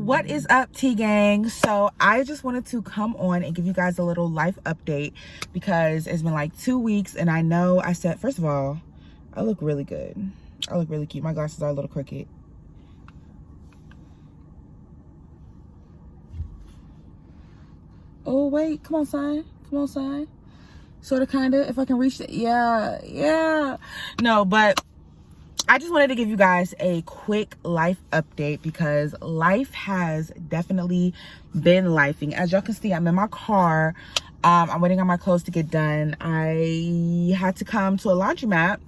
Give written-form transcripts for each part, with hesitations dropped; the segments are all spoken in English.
What is up, T gang? So I just wanted to come on and give you guys a little life update because it's been like 2 weeks, and I know I said, first of all, I look really good. I look really cute. My glasses are a little crooked. Oh wait, come on, son. Come on, son. Sort of, kind of, if I can reach it. Yeah. No, but I just wanted to give you guys a quick life update because life has definitely been lifing. As y'all can see, I'm in my car. I'm waiting on my clothes to get done. I had to come to a laundromat,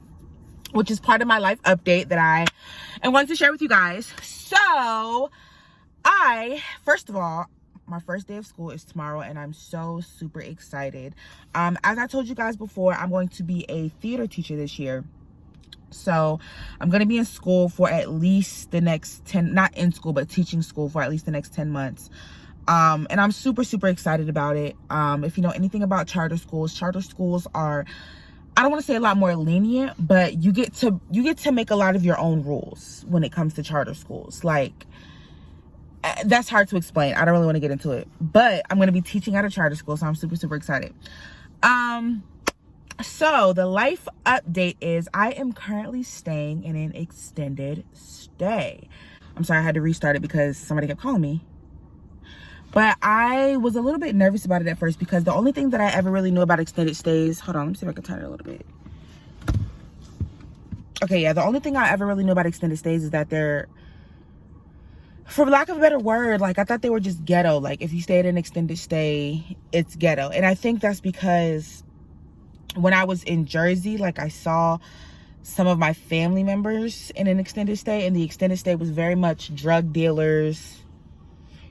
which is part of my life update that I wanted to share with you guys. So first of all, my first day of school is tomorrow, and I'm so super excited. As I told you guys before, I'm going to be a theater teacher this year. So I'm going to be in school for at least the next 10, not in school, but teaching school for at least the next 10 months. And I'm super excited about it. If you know anything about charter schools are, I don't want to say a lot more lenient, but you get to make a lot of your own rules when it comes to charter schools. Like, that's hard to explain. I don't really want to get into it, but I'm going to be teaching at a charter school, so I'm super excited. So the life update is I am currently staying in an extended stay. I'm sorry, I had to restart it because somebody kept calling me. But I was a little bit nervous about it at first because the only thing that I ever really knew about extended stays, hold on, let me see if I can turn it a little bit. Okay, yeah, the only thing I ever really knew about extended stays is that they're, for lack of a better word, like, I thought they were just ghetto. Like, if you stay at an extended stay, it's ghetto. And I think that's because when I was in Jersey, like, I saw some of my family members in an extended stay, and the extended stay was very much drug dealers,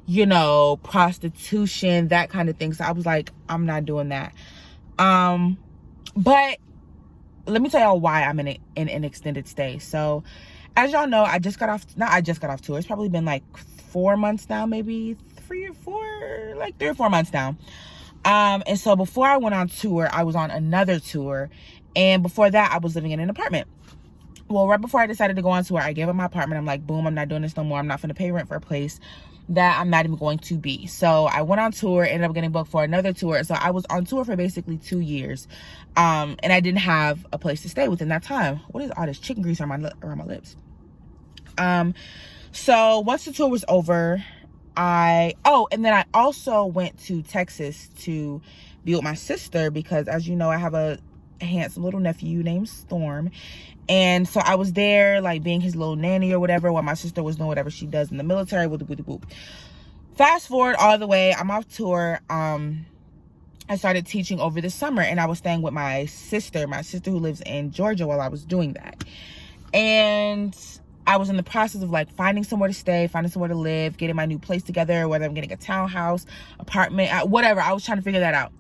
you know, prostitution, that kind of thing. So I was like, I'm not doing that. But let me tell y'all why I'm in an extended stay. So as y'all know, I just got off tour. It's probably been like 4 months now, maybe 3 or 4 months now. And so before I went on tour, I was on another tour. And before that, I was living in an apartment. Well, right before I decided to go on tour, I gave up my apartment. I'm like, boom, I'm not doing this no more. I'm not going to pay rent for a place that I'm not even going to be. So I went on tour, ended up getting booked for another tour. So I was on tour for basically 2 years. And I didn't have a place to stay within that time. What is all this chicken grease around my lips? So once the tour was over, and then I also went to Texas to be with my sister because, as you know, I have a handsome little nephew named Storm. And so I was there, like, being his little nanny or whatever, while my sister was doing whatever she does in the military. Fast forward all the way, I'm off tour. I started teaching over the summer, and I was staying with my sister who lives in Georgia, while I was doing that. And I was in the process of, like, finding somewhere to stay, finding somewhere to live, getting my new place together, whether I'm getting a townhouse, apartment, whatever. I was trying to figure that out.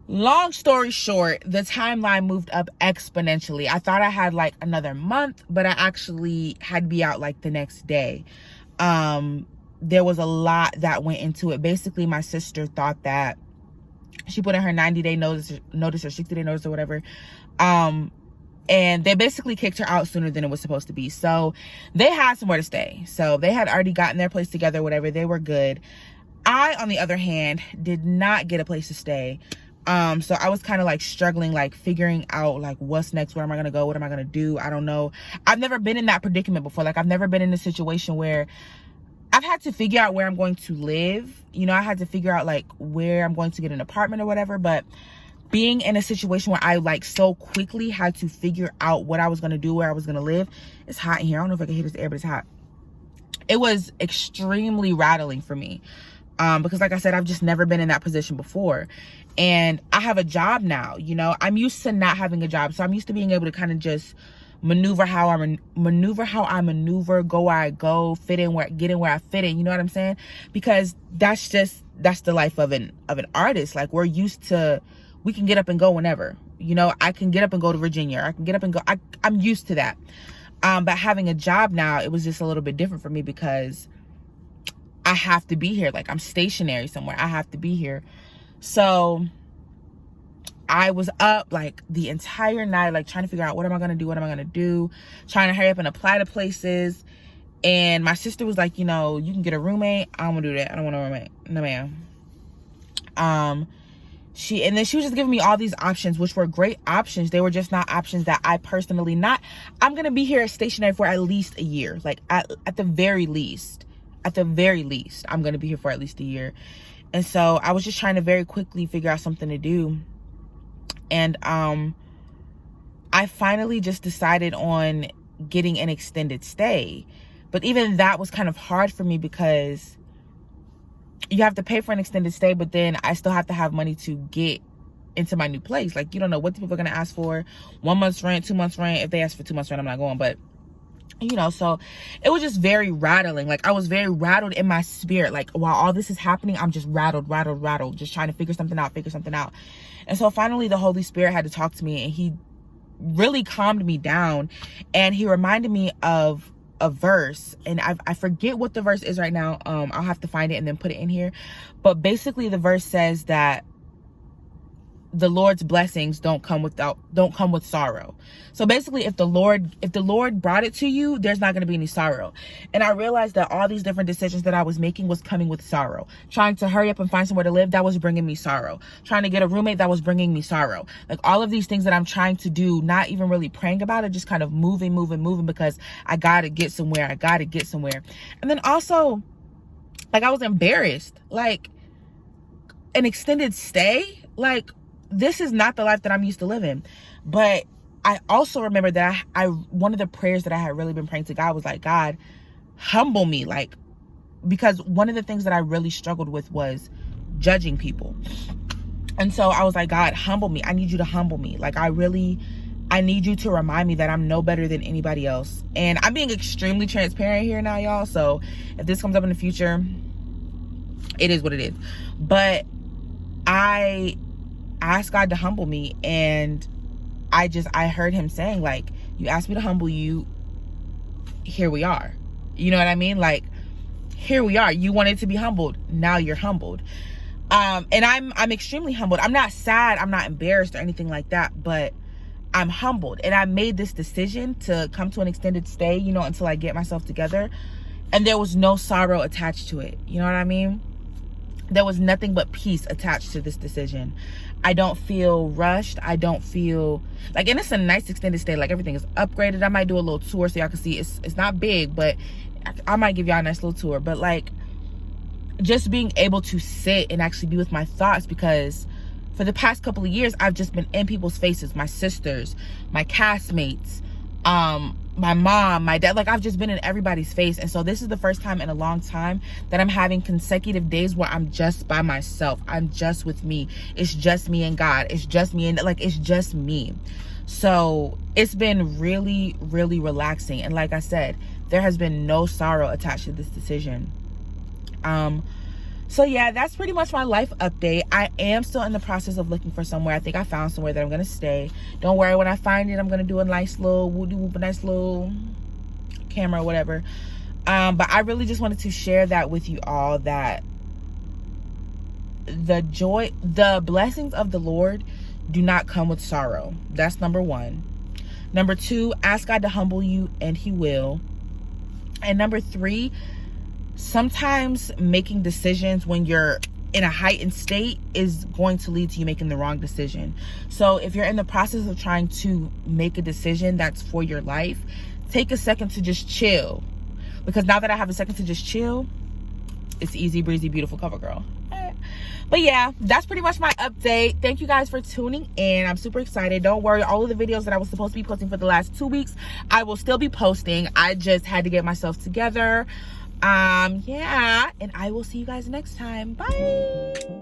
Long story short, the timeline moved up exponentially. I thought I had like another month, but I actually had to be out like the next day. There was a lot that went into it. Basically, my sister thought that she put in her 90-day notice or 60-day notice or whatever. And they basically kicked her out sooner than it was supposed to be. So they had somewhere to stay. So they had already gotten their place together, whatever. They were good. I, on the other hand, did not get a place to stay. So I was kind of like struggling, like figuring out like what's next, where am I going to go? What am I going to do? I don't know. I've never been in that predicament before. Like, I've never been in a situation where I've had to figure out where I'm going to live. You know, I had to figure out like where I'm going to get an apartment or whatever, but being in a situation where I like so quickly had to figure out what I was going to do, where I was going to live. It's hot in here. I don't know if I can hear this air, but it's hot. It was extremely rattling for me. Because like I said, I've just never been in that position before. And I have a job now, you know. I'm used to not having a job. So I'm used to being able to kind of just maneuver how I maneuver, go where I go, get in where I fit in, you know what I'm saying? Because that's the life of an artist. Like, we're used to, we can get up and go whenever. You know, I can get up and go to Virginia. I can get up and go. I'm used to that. But having a job now, it was just a little bit different for me because I have to be here. Like, I'm stationary somewhere. I have to be here. So I was up like the entire night, like trying to figure out what am I going to do? Trying to hurry up and apply to places. And my sister was like, you know, you can get a roommate. I don't want to do that. I don't want a roommate. No, ma'am. And then she was just giving me all these options, which were great options. They were just not options that I personally I'm going to be here stationary for at least a year. Like at the very least, I'm going to be here for at least a year. And so I was just trying to very quickly figure out something to do. And, I finally just decided on getting an extended stay. But even that was kind of hard for me because you have to pay for an extended stay, but then I still have to have money to get into my new place. Like, you don't know what the people are going to ask for. 1 month's rent, 2 months rent. If they ask for 2 months rent, I'm not going. But, you know, so it was just very rattling. Like, I was very rattled in my spirit. Like, while all this is happening, I'm just rattled, just trying to figure something out. And so finally, the Holy Spirit had to talk to me, and he really calmed me down. And he reminded me of a verse, and I forget what the verse is right now. I'll have to find it and then put it in here. But basically the verse says that the Lord's blessings don't come with sorrow. So basically, if the Lord brought it to you, there's not going to be any sorrow. And I realized that all these different decisions that I was making was coming with sorrow. Trying to hurry up and find somewhere to live, that was bringing me sorrow. Trying to get a roommate, that was bringing me sorrow. Like all of these things that I'm trying to do, not even really praying about it, just kind of moving because I got to get somewhere. And then also, like, I was embarrassed. Like, an extended stay, like, this is not the life that I'm used to living. But I also remember that I one of the prayers that I had really been praying to God was like, God, humble me. Like, because one of the things that I really struggled with was judging people. And so I was like, God, humble me. I need you to humble me. Like, I need you to remind me that I'm no better than anybody else. And I'm being extremely transparent here now, y'all. So if this comes up in the future, it is what it is. But I asked God to humble me, and I heard him saying, like, you asked me to humble you, here we are. You know what I mean? Like, here we are. You wanted to be humbled, now you're humbled. And I'm extremely humbled. I'm not sad, I'm not embarrassed or anything like that, but I'm humbled. And I made this decision to come to an extended stay, you know, until I get myself together. And there was no sorrow attached to it. You know what I mean? There was nothing but peace attached to this decision. I don't feel rushed. I don't feel like, and it's a nice extended stay. Like, everything is upgraded. I might do a little tour so y'all can see. It's not big, but I might give y'all a nice little tour. But like, just being able to sit and actually be with my thoughts, because for the past couple of years, I've just been in people's faces, my sisters, my castmates, my mom, my dad. Like, I've just been in everybody's face. And so this is the first time in a long time that I'm having consecutive days where I'm just by myself. I'm just with me. It's just me and God. It's just me, and like, it's just me. So it's been really, really relaxing. And like I said, there has been no sorrow attached to this decision. So yeah, that's pretty much my life update. I am still in the process of looking for somewhere. I think I found somewhere that I'm gonna stay. Don't worry, when I find it, I'm gonna do a nice little whoop, a nice little camera or whatever. But I really just wanted to share that with you all, that the blessings of the Lord do not come with sorrow. That's number one. Number two, ask God to humble you, and he will. And number three, sometimes making decisions when you're in a heightened state is going to lead to you making the wrong decision. So if you're in the process of trying to make a decision that's for your life, take a second to just chill. Because now that I have a second to just chill, it's easy breezy, beautiful cover girl. But yeah, that's pretty much my update. Thank you guys for tuning in. I'm super excited. Don't worry, all of the videos that I was supposed to be posting for the last 2 weeks, I will still be posting. I just had to get myself together. Yeah, and I will see you guys next time. Bye.